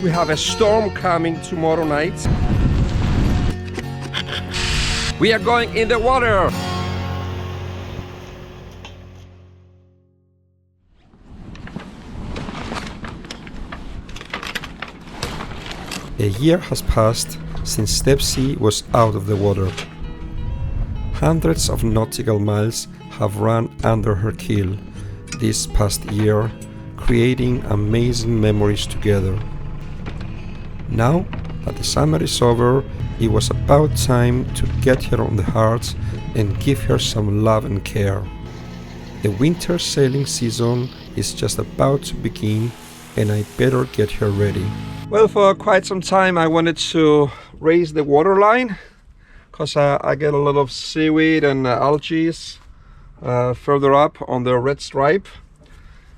We have a storm coming tomorrow night. We are going in the water. A year has passed since Stepsy was out of the water. Hundreds of nautical miles have run under her keel this past year, creating amazing memories together. Now that the summer is over, it was about time to get her on the heart and give her some love and care. The winter sailing season is just about to begin, and I better get her ready. Well, for quite some time I wanted to raise the waterline because I get a lot of seaweed and algae further up on the red stripe.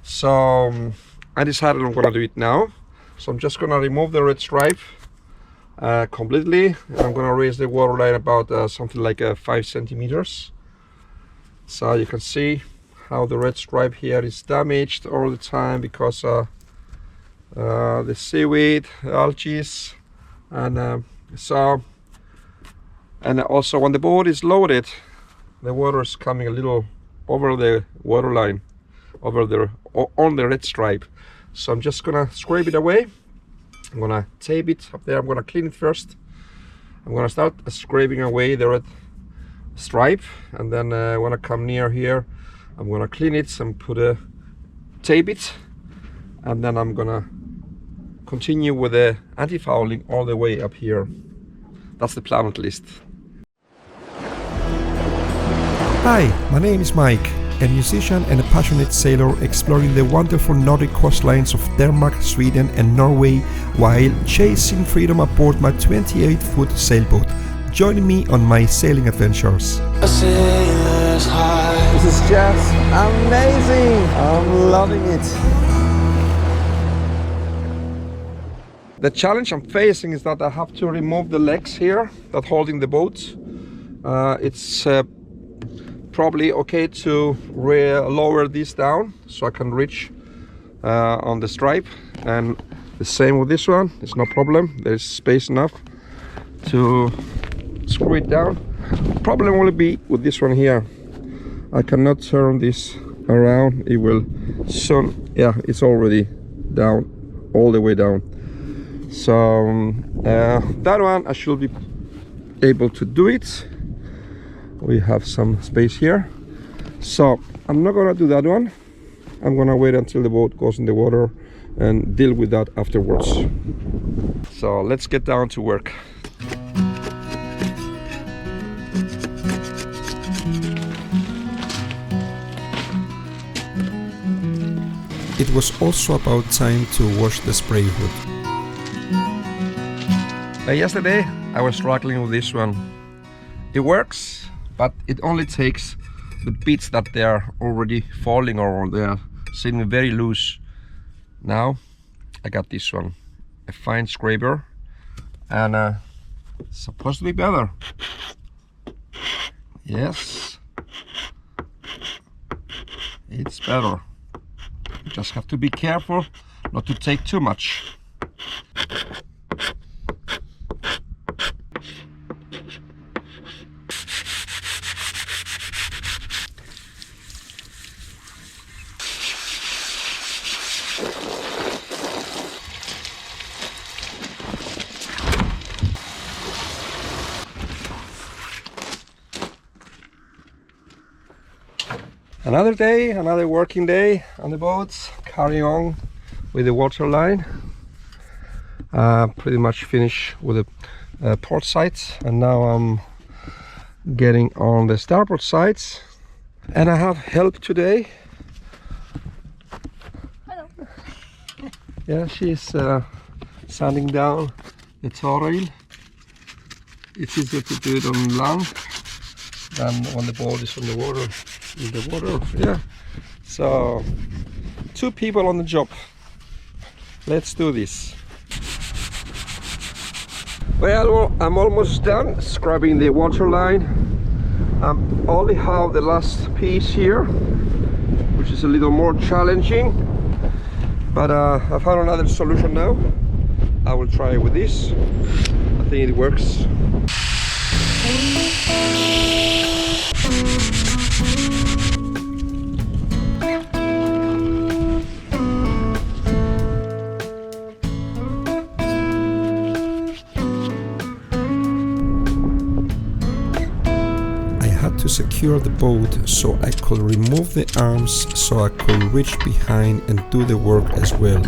So I decided I'm gonna do it now. So I'm just gonna remove the red stripe completely. I'm gonna raise the waterline about something like 5 centimeters. So you can see how the red stripe here is damaged all the time because the seaweed, algae, and and also when the boat is loaded, the water is coming a little over the waterline, on the red stripe. So I'm just gonna scrape it away. I'm gonna tape it up there. I'm gonna clean it first. I'm gonna start scraping away the red stripe, and then when I come near here, I'm gonna clean it and tape it, and then I'm gonna continue with the antifouling all the way up here. That's the plan at least. Hi, my name is Mike, a musician and a passionate sailor exploring the wonderful Nordic coastlines of Denmark, Sweden and Norway while chasing freedom aboard my 28-foot sailboat. Join me on my sailing adventures. This is just amazing! I'm loving it! The challenge I'm facing is that I have to remove the legs here that holding the boat. It's probably okay to lower this down so I can reach on the stripe, and the same with this one. It's no problem, there's space enough to screw it down. Problem will be with this one here. I cannot turn this around, it will soon, yeah, it's already down, all the way down. So that one I should be able to do it. We have some space here, so I'm not gonna do that one. I'm gonna wait until the boat goes in the water and deal with that afterwards. So let's get down to work. It was also about time to wash the spray hood. Yesterday I was struggling with this one. It works, but it only takes the bits that they are already falling or they are sitting very loose. Now I got this one, a fine scraper, and it's supposed to be better. Yes, it's better. You just have to be careful not to take too much. Another day, another working day on the boats, carrying on with the waterline. Pretty much finished with the port sides, and now I'm getting on the starboard sides. And I have help today. Hello. Yeah, she's sanding down the tail. It's easier to do it on land than when the boat is on the water. In the water, yeah. So 2 people on the job. Let's do this. Well, I'm almost done scrubbing the waterline. I only have the last piece here, which is a little more challenging, but I found another solution now. I will try with this. I think it works. To secure the boat so I could remove the arms so I could reach behind and do the work as well.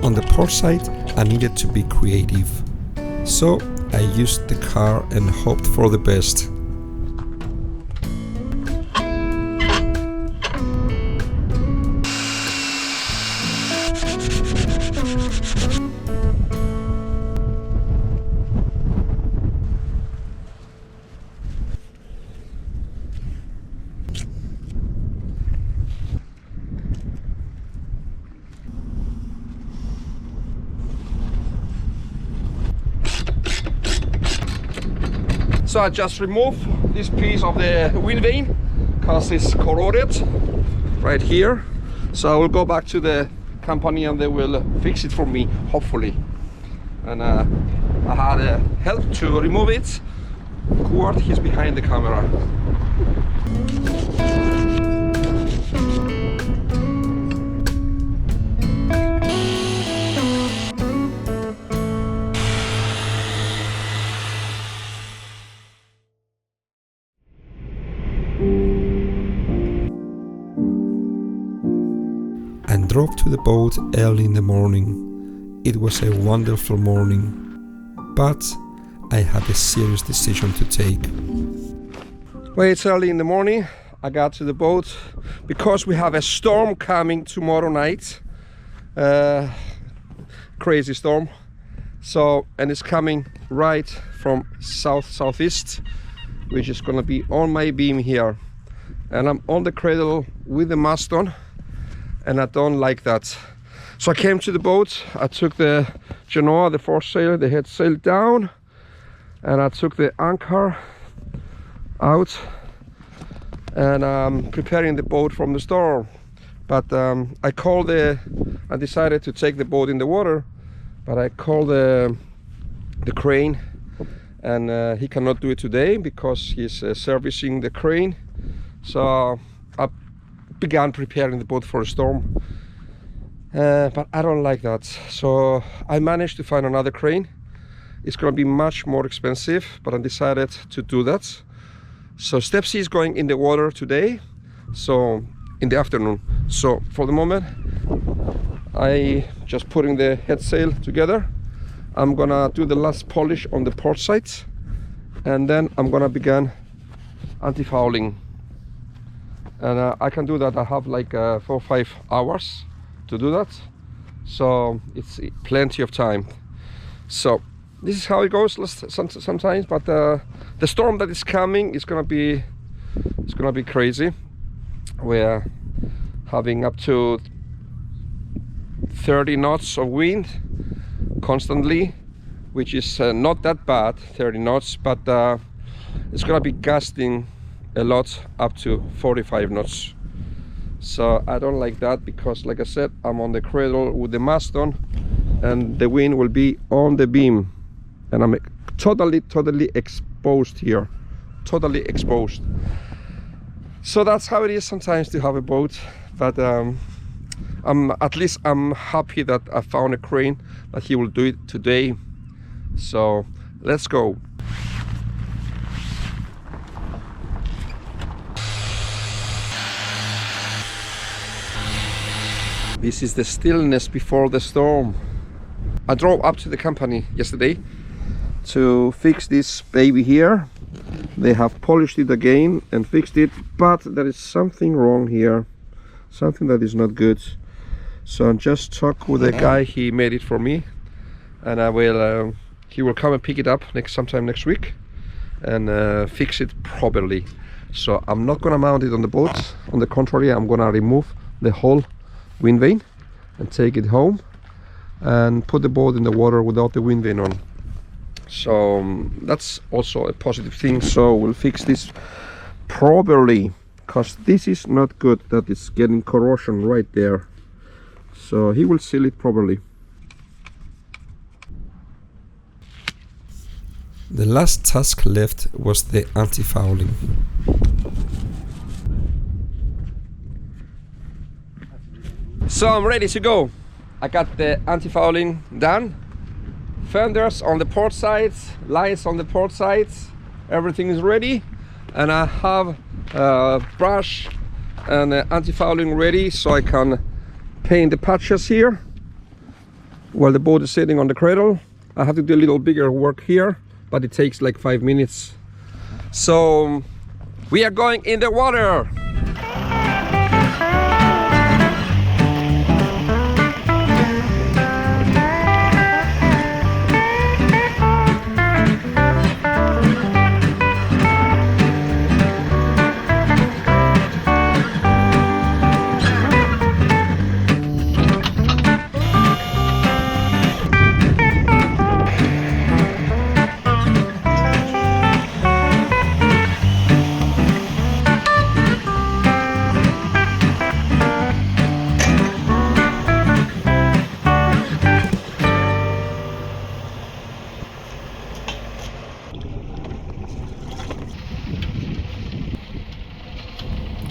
On the port side, I needed to be creative, so I used the car and hoped for the best. So I just remove this piece of the wind vane because it's corroded right here. So I will go back to the company and they will fix it for me, hopefully. And I had help to remove it. Kurt, he's behind the camera. And drove to the boat early in the morning. It was a wonderful morning, but I had a serious decision to take. Well, it's early in the morning. I got to the boat because we have a storm coming tomorrow night. Crazy storm. So, and it's coming right from southeast, which is gonna be on my beam here. And I'm on the cradle with the mast on, and I don't like that. So I came to the boat, I took the genoa, the foresail, the head sail down, and I took the anchor out, and I'm preparing the boat from the storm. But I decided to take the boat in the water, but I called the crane, and he cannot do it today because he's servicing the crane. So I began preparing the boat for a storm, but I don't like that. So I managed to find another crane. It's going to be much more expensive, but I decided to do that. So Step C is going in the water today, so in the afternoon. So for the moment, I just putting the head sail together. I'm gonna do the last polish on the port side, and then I'm gonna begin anti-fouling. And I can do that. I have like 4 or 5 hours to do that, so it's plenty of time. So this is how it goes sometimes, but the storm that is coming is gonna be crazy. We're having up to 30 knots of wind constantly, which is not that bad, 30 knots, but it's gonna be gusting a lot up to 45 knots. So I don't like that because, like I said, I'm on the cradle with the mast on, and the wind will be on the beam, and I'm totally exposed here, totally exposed. So that's how it is sometimes to have a boat, but at least I'm happy that I found a crane that he will do it today. So let's go. This is the stillness before the storm. I drove up to the company yesterday to fix this baby here. They have polished it again and fixed it, but there is something wrong here, something that is not good. So I just talked with the guy, he made it for me, and I will he will come and pick it up sometime next week and fix it properly. So I'm not gonna mount it on the boat. On the contrary, I'm gonna remove the whole wind vane and take it home and put the boat in the water without the wind vane on. So that's also a positive thing. So we'll fix this properly, because this is not good that it's getting corrosion right there. So he will seal it properly. The last task left was the antifouling. So I'm ready to go. I got the antifouling done. Fenders on the port sides, lights on the port sides, everything is ready, and I have a brush and antifouling ready, so I can paint the patches here while the boat is sitting on the cradle. I have to do a little bigger work here, but it takes like 5 minutes. So we are going in the water.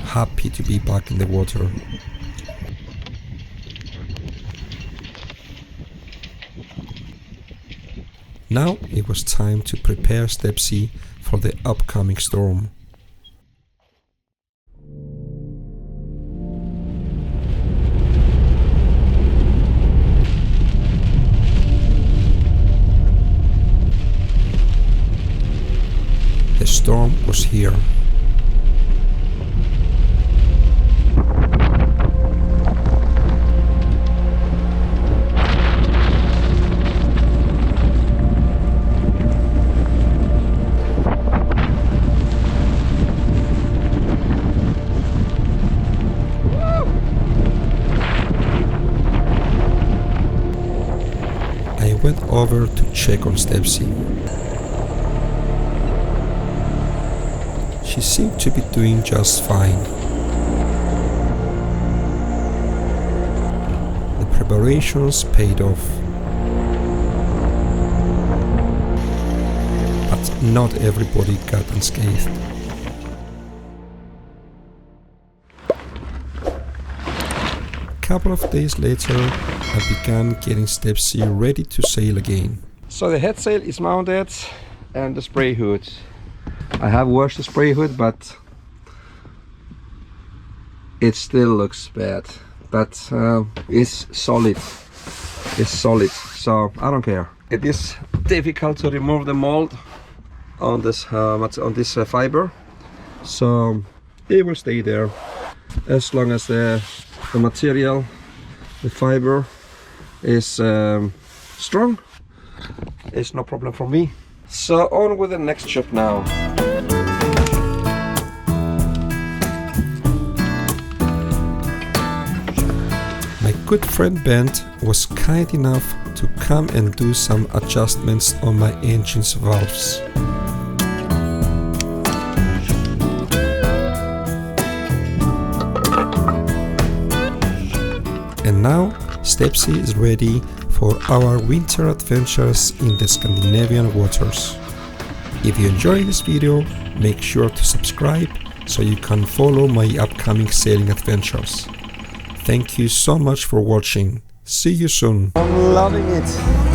Happy to be back in the water. Now it was time to prepare Stepsy for the upcoming storm. The storm was here. I went over to check on Stepsy. She seemed to be doing just fine. The preparations paid off. But not everybody got unscathed. A couple of days later, I began getting Stepsy ready to sail again. So the head sail is mounted and the spray hood. I have washed the spray hood, but it still looks bad. But it's solid. It's solid, so I don't care. It is difficult to remove the mold on this fiber, so it will stay there as long as the material, the fiber, is strong. It's no problem for me. So on with the next job now. My good friend Bent was kind enough to come and do some adjustments on my engine's valves. And now Stepsy is ready for our winter adventures in the Scandinavian waters. If you enjoyed this video, make sure to subscribe so you can follow my upcoming sailing adventures. Thank you so much for watching. See you soon. I'm loving it.